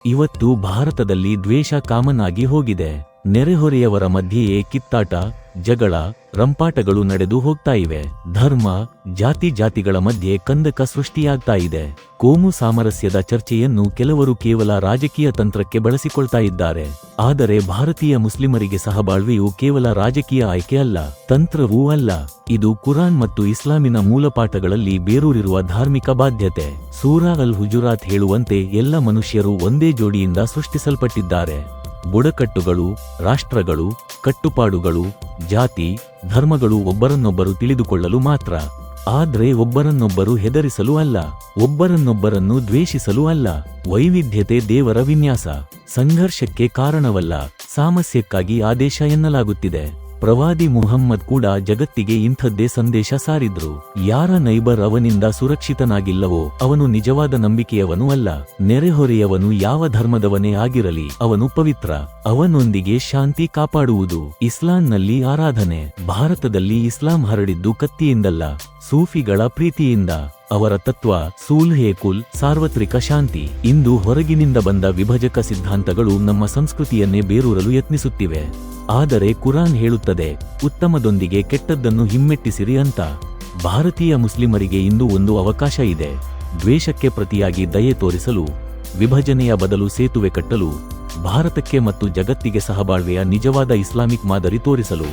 ಇವತ್ತು ಭಾರತದಲ್ಲಿ ದ್ವೇಷ ಕಾಮನ್ ಆಗಿ ಹೋಗಿದೆ. ನೆರೆಹೊರೆಯವರ ಮಧ್ಯೆಯೇ ಕಿತ್ತಾಟ, ಜಗಳ, ರಂಪಾಟಗಳು ನಡೆದು ಹೋಗ್ತಾ ಇವೆ. ಧರ್ಮ, ಜಾತಿಗಳ ಮಧ್ಯೆ ಕಂದಕ ಸೃಷ್ಟಿಯಾಗ್ತಾ ಇದೆ. ಕೋಮು ಸಾಮರಸ್ಯದ ಚರ್ಚೆಯನ್ನು ಕೆಲವರು ಕೇವಲ ರಾಜಕೀಯ ತಂತ್ರಕ್ಕೆ ಬಳಸಿಕೊಳ್ತಾ ಇದ್ದಾರೆ. ಆದರೆ ಭಾರತೀಯ ಮುಸ್ಲಿಮರಿಗೆ ಸಹಬಾಳ್ವೆಯು ಕೇವಲ ರಾಜಕೀಯ ಆಯ್ಕೆ ಅಲ್ಲ, ತಂತ್ರವೂ ಅಲ್ಲ. ಇದು ಕುರಾನ್ ಮತ್ತು ಇಸ್ಲಾಮಿನ ಮೂಲಪಾಠಗಳಲ್ಲಿ ಬೇರೂರಿರುವ ಧಾರ್ಮಿಕ ಬಾಧ್ಯತೆ. ಸೂರಾ ಅಲ್ ಹುಜುರಾತ್ ಹೇಳುವಂತೆ ಎಲ್ಲ ಮನುಷ್ಯರು ಒಂದೇ ಜೋಡಿಯಿಂದ ಸೃಷ್ಟಿಸಲ್ಪಟ್ಟಿದ್ದಾರೆ. ಬುಡಕಟ್ಟುಗಳು, ರಾಷ್ಟ್ರಗಳು, ಕಟ್ಟುಪಾಡುಗಳು, ಜಾತಿ, ಧರ್ಮಗಳು ಒಬ್ಬರನ್ನೊಬ್ಬರು ತಿಳಿದುಕೊಳ್ಳಲು ಮಾತ್ರ. ಆದ್ರೆ ಒಬ್ಬರನ್ನೊಬ್ಬರು ಹೆದರಿಸಲು ಅಲ್ಲ, ಒಬ್ಬರನ್ನೊಬ್ಬರನ್ನು ದ್ವೇಷಿಸಲು ಅಲ್ಲ. ವೈವಿಧ್ಯತೆ ದೇವರ ವಿನ್ಯಾಸ, ಸಂಘರ್ಷಕ್ಕೆ ಕಾರಣವಲ್ಲ, ಸಾಮಸ್ಯಕ್ಕಾಗಿ ಆದೇಶ ಎನ್ನಲಾಗುತ್ತಿದೆ. ಪ್ರವಾದಿ ಮುಹಮ್ಮದ್ ಕೂಡ ಜಗತ್ತಿಗೆ ಇಂಥದ್ದೇ ಸಂದೇಶ ಸಾರಿದ್ರು. ಯಾರ ನೈಬರ್ ಅವನಿಂದ ಸುರಕ್ಷಿತನಾಗಿಲ್ಲವೋ ಅವನು ನಿಜವಾದ ನಂಬಿಕೆಯವನು ಅಲ್ಲ. ನೆರೆಹೊರೆಯವನು ಯಾವ ಧರ್ಮದವನೇ ಆಗಿರಲಿ ಅವನು ಪವಿತ್ರ. ಅವನೊಂದಿಗೆ ಶಾಂತಿ ಕಾಪಾಡುವುದು ಇಸ್ಲಾಂನಲ್ಲಿ ಆರಾಧನೆ. ಭಾರತದಲ್ಲಿ ಇಸ್ಲಾಂ ಹರಡಿದ್ದು ಕತ್ತಿಯಿಂದಲ್ಲ, ಸೂಫಿಗಳ ಪ್ರೀತಿಯಿಂದ. ಅವರ ತತ್ವ ಸೂಲ್ಹೇಕುಲ್, ಸಾರ್ವತ್ರಿಕ ಶಾಂತಿ. ಇಂದು ಹೊರಗಿನಿಂದ ಬಂದ ವಿಭಜಕ ಸಿದ್ಧಾಂತಗಳು ನಮ್ಮ ಸಂಸ್ಕೃತಿಯನ್ನೇ ಬೇರೂರಲು ಯತ್ನಿಸುತ್ತಿವೆ. ಆದರೆ ಕುರಾನ್ ಹೇಳುತ್ತದೆ, ಉತ್ತಮದೊಂದಿಗೆ ಕೆಟ್ಟದ್ದನ್ನು ಹಿಮ್ಮೆಟ್ಟಿಸಿರಿ ಅಂತ. ಭಾರತೀಯ ಮುಸ್ಲಿಮರಿಗೆ ಇಂದು ಒಂದು ಅವಕಾಶ ಇದೆ. ದ್ವೇಷಕ್ಕೆ ಪ್ರತಿಯಾಗಿ ದಯೆ ತೋರಿಸಲು, ವಿಭಜನೆಯ ಬದಲು ಸೇತುವೆ ಕಟ್ಟಲು, ಭಾರತಕ್ಕೆ ಮತ್ತು ಜಗತ್ತಿಗೆ ಸಹಬಾಳ್ವೆಯ ನಿಜವಾದ ಇಸ್ಲಾಮಿಕ್ ಮಾದರಿ ತೋರಿಸಲು.